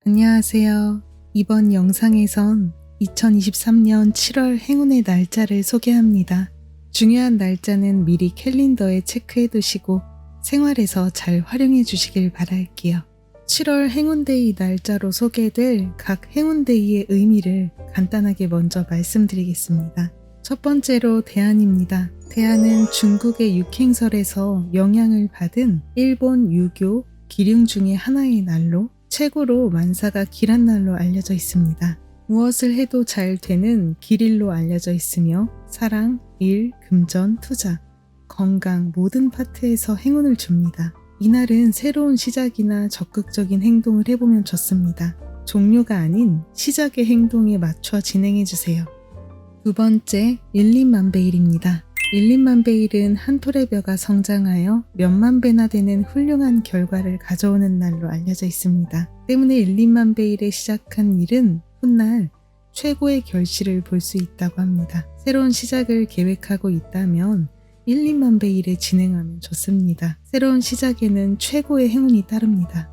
안녕하세요. 이번 영상에선 2023년 7월 행운의 날짜를 소개합니다. 중요한 날짜는 미리 캘린더에 체크해 두시고 생활에서 잘 활용해 주시길 바랄게요. 7월 행운데이 날짜로 소개될 각 행운데이의 의미를 간단하게 먼저 말씀드리겠습니다. 첫 번째로 대안입니다. 대안은 중국의 육행설에서 영향을 받은 일본 유교 기륭 중의 하나의 날로 최고로 만사가 길한 날로 알려져 있습니다. 무엇을 해도 잘 되는 길일로 알려져 있으며 사랑, 일, 금전, 투자, 건강 모든 파트에서 행운을 줍니다. 이날은 새로운 시작이나 적극적인 행동을 해보면 좋습니다. 종료가 아닌 시작의 행동에 맞춰 진행해주세요. 두 번째, 일림만배일입니다. 일림만배일은 한 톨의 벼가 성장하여 몇만 배나 되는 훌륭한 결과를 가져오는 날로 알려져 있습니다. 때문에 일림만배일에 시작한 일은 훗날 최고의 결실을 볼 수 있다고 합니다. 새로운 시작을 계획하고 있다면 일림만배일에 진행하면 좋습니다. 새로운 시작에는 최고의 행운이 따릅니다.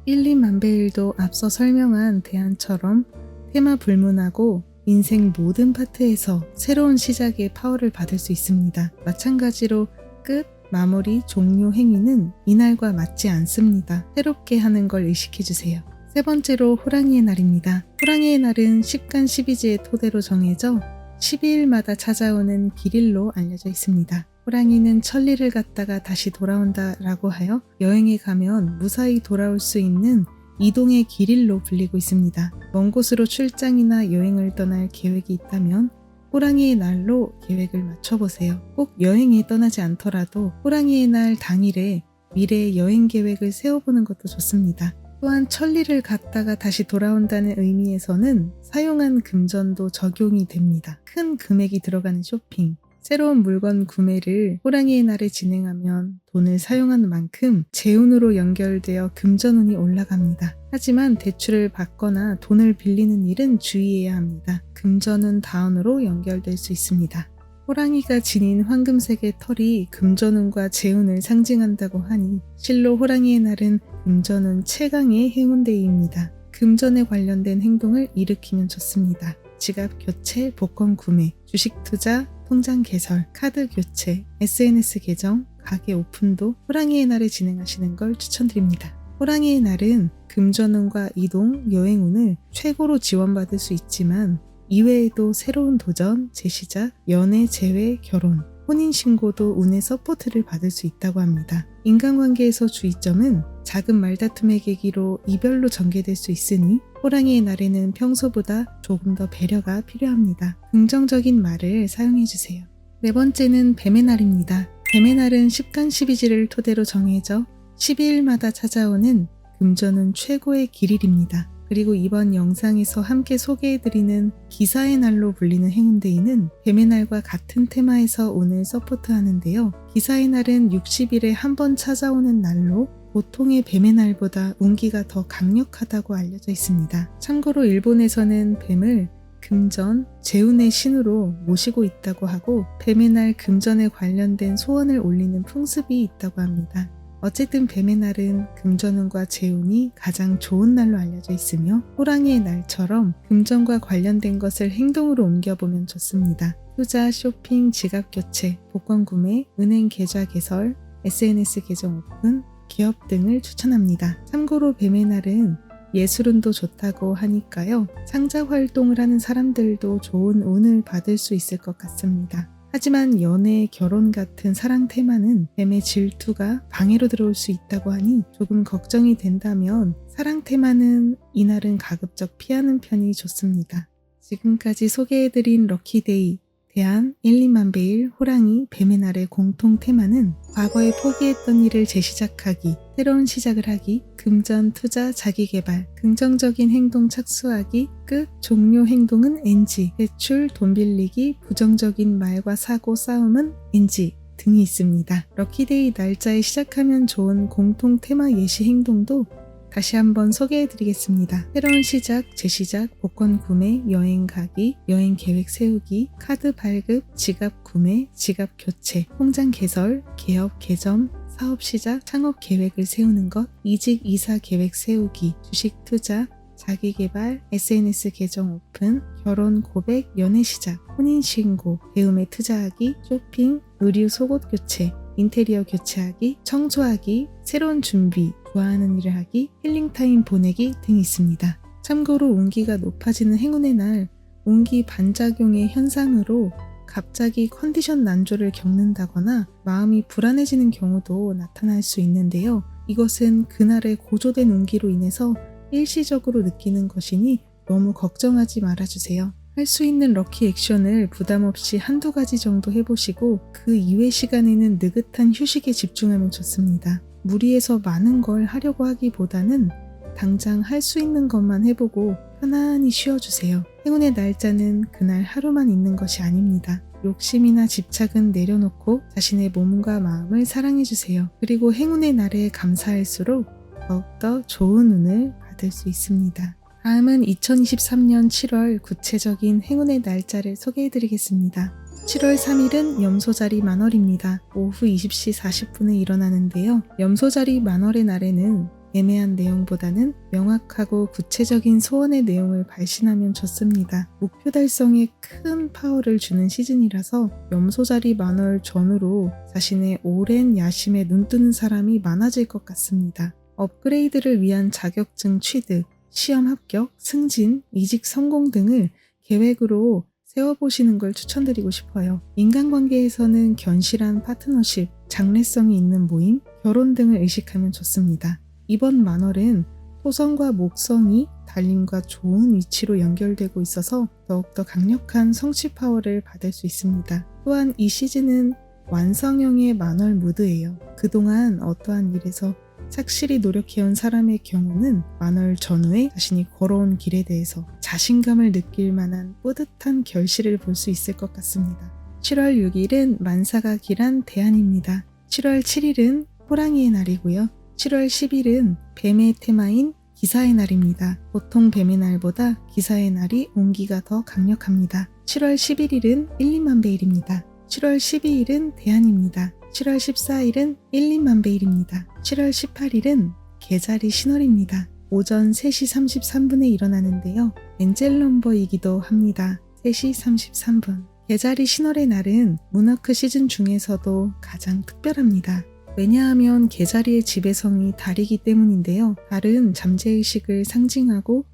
일림만배일도 앞서 설명한 대안처럼 테마 불문하고 인생 모든 파트에서 새로운 시작의 파워를 받을 수 있습니다. 마찬가지로 끝, 마무리, 종료 행위는 이날과 맞지 않습니다. 새롭게 하는 걸 의식해주세요. 세 번째로 호랑이의 날입니다. 호랑이의 날은 십간 12지의 토대로 정해져 12일마다 찾아오는 길일로 알려져 있습니다. 호랑이는 천리를 갔다가 다시 돌아온다라고 하여 여행에 가면 무사히 돌아올 수 있는 이동의 길일로 불리고 있습니다. 먼 곳으로 출장이나 여행을 떠날 계획이 있다면 호랑이의 날로 계획을 맞춰보세요. 꼭 여행에 떠나지 않더라도 호랑이의 날 당일에 미래의 여행 계획을 세워보는 것도 좋습니다. 또한 천리를 갔다가 다시 돌아온다는 의미에서는 사용한 금전도 적용이 됩니다. 큰 금액이 들어가는 쇼핑, 새로운 물건 구매를 호랑이의 날에 진행하면 돈을 사용한 만큼 재운으로 연결되어 금전운이 올라갑니다. 하지만 대출을 받거나 돈을 빌리는 일은 주의해야 합니다. 금전운 다운으로 연결될 수 있습니다. 호랑이가 지닌 황금색의 털이 금전운과 재운을 상징한다고 하니 실로 호랑이의 날은 금전운 최강의 행운데이입니다. 금전에 관련된 행동을 일으키면 좋습니다. 지갑 교체, 복권 구매, 주식 투자, 통장 개설, 카드 교체, SNS 계정, 가게 오픈도 호랑이의 날에 진행하시는 걸 추천드립니다. 호랑이의 날은 금전운과 이동, 여행운을 최고로 지원받을 수 있지만 이외에도 새로운 도전, 재시작, 연애, 재회, 결혼, 혼인신고도 운의 서포트를 받을 수 있다고 합니다. 인간관계에서 주의점은 작은 말다툼의 계기로 이별로 전개될 수 있으니 호랑이의 날에는 평소보다 조금 더 배려가 필요합니다. 긍정적인 말을 사용해주세요. 네 번째는 뱀의 날입니다. 뱀의 날은 십간 12지를 토대로 정해져 12일마다 찾아오는 금전운 최고의 길일입니다. 그리고 이번 영상에서 함께 소개해드리는 기사의 날로 불리는 행운데이는 뱀의 날과 같은 테마에서 운을 서포트하는데요. 기사의 날은 60일에 한 번 찾아오는 날로 보통의 뱀의 날보다 운기가 더 강력하다고 알려져 있습니다. 참고로 일본에서는 뱀을 금전, 재운의 신으로 모시고 있다고 하고 뱀의 날 금전에 관련된 소원을 올리는 풍습이 있다고 합니다. 어쨌든 뱀의 날은 금전운과 재운이 가장 좋은 날로 알려져 있으며 호랑이의 날처럼 금전과 관련된 것을 행동으로 옮겨보면 좋습니다. 투자, 쇼핑, 지갑 교체, 복권 구매, 은행 계좌 개설, SNS 계정 오픈, 기업 등을 추천합니다. 참고로 뱀의 날은 예술운도 좋다고 하니까요. 창작 활동을 하는 사람들도 좋은 운을 받을 수 있을 것 같습니다. 하지만 연애, 결혼 같은 사랑 테마는 뱀의 질투가 방해로 들어올 수 있다고 하니 조금 걱정이 된다면 사랑 테마는 이날은 가급적 피하는 편이 좋습니다. 지금까지 소개해드린 럭키데이, 대안, 일림만배일, 호랑이, 뱀의 날의 공통 테마는 과거에 포기했던 일을 재시작하기, 새로운 시작을 하기, 금전, 투자, 자기개발, 긍정적인 행동 착수하기, 끝, 종료 행동은 NG, 대출, 돈 빌리기, 부정적인 말과 사고, 싸움은 NG 등이 있습니다. 럭키데이 날짜에 시작하면 좋은 공통 테마 예시 행동도 다시 한번 소개해드리겠습니다. 새로운 시작, 재시작, 복권 구매, 여행 가기, 여행 계획 세우기, 카드 발급, 지갑 구매, 지갑 교체, 통장 개설, 개업 개점, 사업 시작, 창업 계획을 세우는 것, 이직 이사 계획 세우기, 주식 투자, 자기계발, SNS 계정 오픈, 결혼, 고백, 연애 시작, 혼인신고, 배움에 투자하기, 쇼핑, 의류 속옷 교체, 인테리어 교체하기, 청소하기, 새로운 준비, 좋아하는 일을 하기, 힐링타임 보내기 등이 있습니다. 참고로 운기가 높아지는 행운의 날, 운기 반작용의 현상으로 갑자기 컨디션 난조를 겪는다거나 마음이 불안해지는 경우도 나타날 수 있는데요. 이것은 그날의 고조된 운기로 인해서 일시적으로 느끼는 것이니 너무 걱정하지 말아주세요. 할 수 있는 럭키 액션을 부담 없이 한두 가지 정도 해보시고 그 이외 시간에는 느긋한 휴식에 집중하면 좋습니다. 무리해서 많은 걸 하려고 하기보다는 당장 할 수 있는 것만 해보고 편안히 쉬어주세요. 행운의 날짜는 그날 하루만 있는 것이 아닙니다. 욕심이나 집착은 내려놓고 자신의 몸과 마음을 사랑해주세요. 그리고 행운의 날에 감사할수록 더욱더 좋은 운을 받을 수 있습니다. 다음은 2023년 7월 구체적인 행운의 날짜를 소개해드리겠습니다. 7월 3일은 염소자리 만월입니다. 오후 20시 40분에 일어나는데요. 염소자리 만월의 날에는 애매한 내용보다는 명확하고 구체적인 소원의 내용을 발신하면 좋습니다. 목표 달성에 큰 파워를 주는 시즌이라서 염소자리 만월 전후로 자신의 오랜 야심에 눈뜨는 사람이 많아질 것 같습니다. 업그레이드를 위한 자격증 취득, 시험 합격, 승진, 이직 성공 등을 계획으로 세워보시는 걸 추천드리고 싶어요. 인간관계에서는 견실한 파트너십, 장래성이 있는 모임, 결혼 등을 의식하면 좋습니다. 이번 만월은 토성과 목성이 달림과 좋은 위치로 연결되고 있어서 더욱더 강력한 성취 파워를 받을 수 있습니다. 또한 이 시즌은 완성형의 만월 무드예요. 그동안 어떠한 일에서 착실히 노력해온 사람의 경우는 만월 전후에 자신이 걸어온 길에 대해서 자신감을 느낄 만한 뿌듯한 결실을 볼 수 있을 것 같습니다. 7월 6일은 만사가 길한 대안입니다. 7월 7일은 호랑이의 날이고요. 7월 10일은 뱀의 테마인 기사의 날입니다. 보통 뱀의 날보다 기사의 날이 온기가 더 강력합니다. 7월 11일은 1, 2만 베일입니다. 7월 12일은 대안입니다. 7월 14일은 1, 2만 베일입니다. 7월 18일은 개자리 신월입니다. 오전 3시 33분에 일어나는데요. 엔젤 넘버이기도 합니다. 3시 33분. 개자리 신월의 날은 문워크 시즌 중에서도 가장 특별합니다. 왜냐하면 개자리의 지배성이 달이기 때문인데요. 달은 잠재의식을 상징하고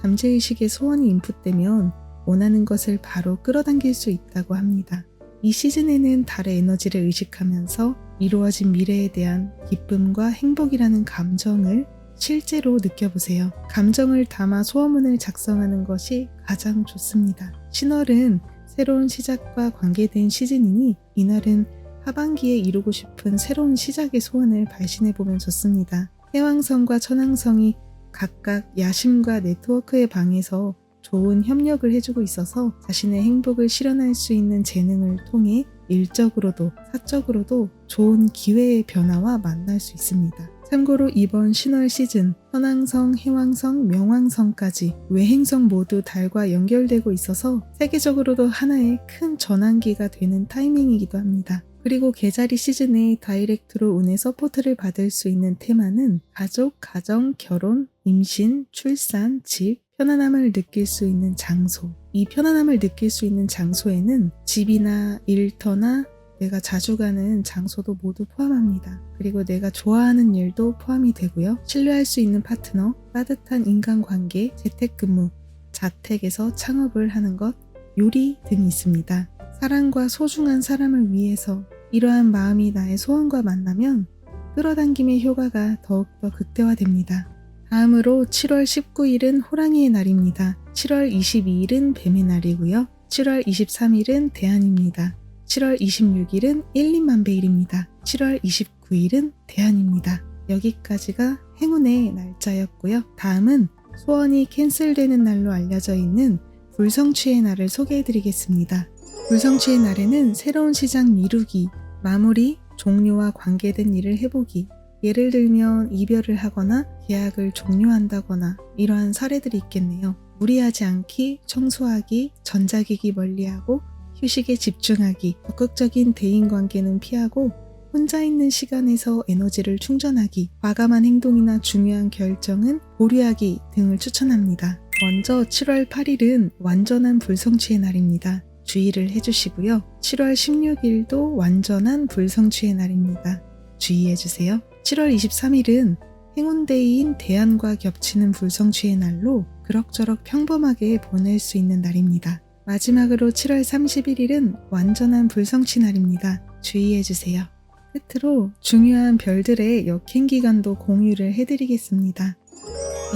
잠재의식의 소원이 인풋되면 원하는 것을 바로 끌어당길 수 있다고 합니다. 이 시즌에는 달의 에너지를 의식하면서 이루어진 미래에 대한 기쁨과 행복이라는 감정을 실제로 느껴보세요. 감정을 담아 소원문을 작성하는 것이 가장 좋습니다. 신월은 새로운 시작과 관계된 시즌이니 이날은 하반기에 이루고 싶은 새로운 시작의 소원을 발신해보면 좋습니다. 해왕성과 천왕성이 각각 야심과 네트워크의 방에서 좋은 협력을 해주고 있어서 자신의 행복을 실현할 수 있는 재능을 통해 일적으로도 사적으로도 좋은 기회의 변화와 만날 수 있습니다. 참고로 이번 신월 시즌 천왕성, 해왕성, 명왕성까지 외행성 모두 달과 연결되고 있어서 세계적으로도 하나의 큰 전환기가 되는 타이밍이기도 합니다. 그리고 개자리 시즌에 다이렉트로 운의 서포트를 받을 수 있는 테마는 가족, 가정, 결혼, 임신, 출산, 집, 편안함을 느낄 수 있는 장소. 이 편안함을 느낄 수 있는 장소에는 집이나 일터나 내가 자주 가는 장소도 모두 포함합니다. 그리고 내가 좋아하는 일도 포함이 되고요. 신뢰할 수 있는 파트너, 따뜻한 인간관계, 재택근무, 자택에서 창업을 하는 것, 요리 등이 있습니다. 사랑과 소중한 사람을 위해서 이러한 마음이 나의 소원과 만나면 끌어당김의 효과가 더욱더 극대화됩니다. 다음으로 7월 19일은 호랑이의 날입니다. 7월 22일은 뱀의 날이고요. 7월 23일은 대안입니다. 7월 26일은 1, 2만 베일입니다. 7월 29일은 대안입니다. 여기까지가 행운의 날짜였고요. 다음은 소원이 캔슬되는 날로 알려져 있는 불성취의 날을 소개해드리겠습니다. 불성취의 날에는 새로운 시작 미루기, 마무리, 종료와 관계된 일을 해보기, 예를 들면 이별을 하거나 계약을 종료한다거나 이러한 사례들이 있겠네요. 무리하지 않기, 청소하기, 전자기기 멀리하고 휴식에 집중하기, 적극적인 대인관계는 피하고 혼자 있는 시간에서 에너지를 충전하기, 과감한 행동이나 중요한 결정은 보류하기 등을 추천합니다. 먼저 7월 8일은 완전한 불성취의 날입니다. 주의를 해주시고요. 7월 16일도 완전한 불성취의 날입니다. 주의해주세요. 7월 23일은 행운데이인 대안과 겹치는 불성취의 날로 그럭저럭 평범하게 보낼 수 있는 날입니다. 마지막으로 7월 31일은 완전한 불성취 날입니다. 주의해주세요. 끝으로 중요한 별들의 역행 기간도 공유를 해드리겠습니다.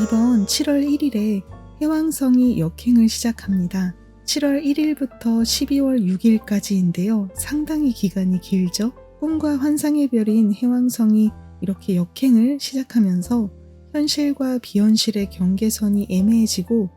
이번 7월 1일에 해왕성이 역행을 시작합니다. 7월 1일부터 12월 6일까지인데요. 상당히 기간이 길죠? 꿈과 환상의 별인 해왕성이 이렇게 역행을 시작하면서 현실과 비현실의 경계선이 애매해지고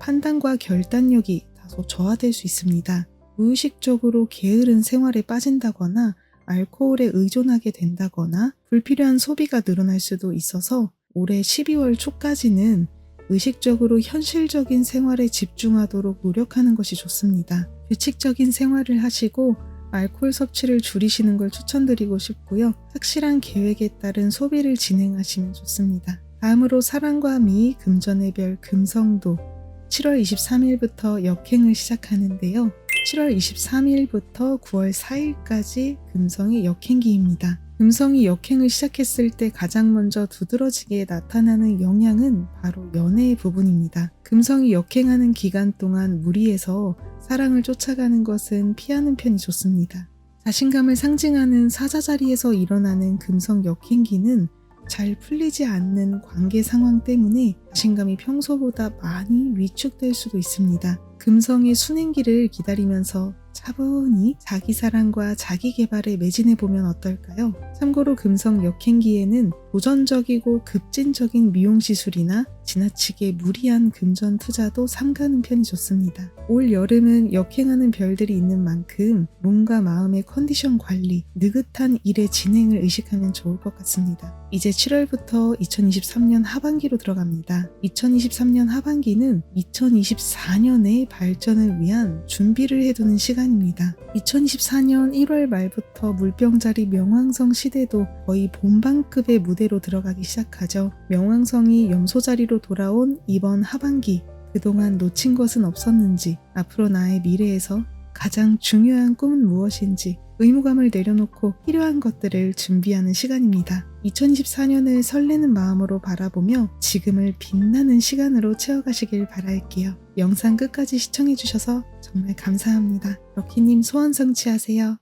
판단과 결단력이 다소 저하될 수 있습니다. 무의식적으로 게으른 생활에 빠진다거나 알코올에 의존하게 된다거나 불필요한 소비가 늘어날 수도 있어서 올해 12월 초까지는 의식적으로 현실적인 생활에 집중하도록 노력하는 것이 좋습니다. 규칙적인 생활을 하시고 알코올 섭취를 줄이시는 걸 추천드리고 싶고요. 확실한 계획에 따른 소비를 진행하시면 좋습니다. 다음으로 사랑과 미, 금전의 별, 금성도 7월 23일부터 역행을 시작하는데요. 7월 23일부터 9월 4일까지 금성의 역행기입니다. 금성이 역행을 시작했을 때 가장 먼저 두드러지게 나타나는 영향은 바로 연애의 부분입니다. 금성이 역행하는 기간 동안 무리해서 사랑을 쫓아가는 것은 피하는 편이 좋습니다. 자신감을 상징하는 사자자리에서 일어나는 금성 역행기는 잘 풀리지 않는 관계 상황 때문에 자신감이 평소보다 많이 위축될 수도 있습니다. 금성의 순행기를 기다리면서 차분히 자기 사랑과 자기 개발에 매진해보면 어떨까요? 참고로 금성 역행기에는 도전적이고 급진적인 미용시술이나 지나치게 무리한 금전 투자도 삼가는 편이 좋습니다. 올 여름은 역행하는 별들이 있는 만큼 몸과 마음의 컨디션 관리, 느긋한 일의 진행을 의식하면 좋을 것 같습니다. 이제 7월부터 2023년 하반기로 들어갑니다. 2023년 하반기는 2024년의 발전을 위한 준비를 해두는 시간입니다. 2024년 1월 말부터 물병자리 명왕성 시대도 거의 본방급의 무대로 들어가기 시작하죠. 명왕성이 염소자리로 돌아온 이번 하반기, 그동안 놓친 것은 없었는지, 앞으로 나의 미래에서 가장 중요한 꿈은 무엇인지 의무감을 내려놓고 필요한 것들을 준비하는 시간입니다. 2024년을 설레는 마음으로 바라보며 지금을 빛나는 시간으로 채워가시길 바랄게요. 영상 끝까지 시청해주셔서 정말 감사합니다. 럭키님 소원 성취하세요.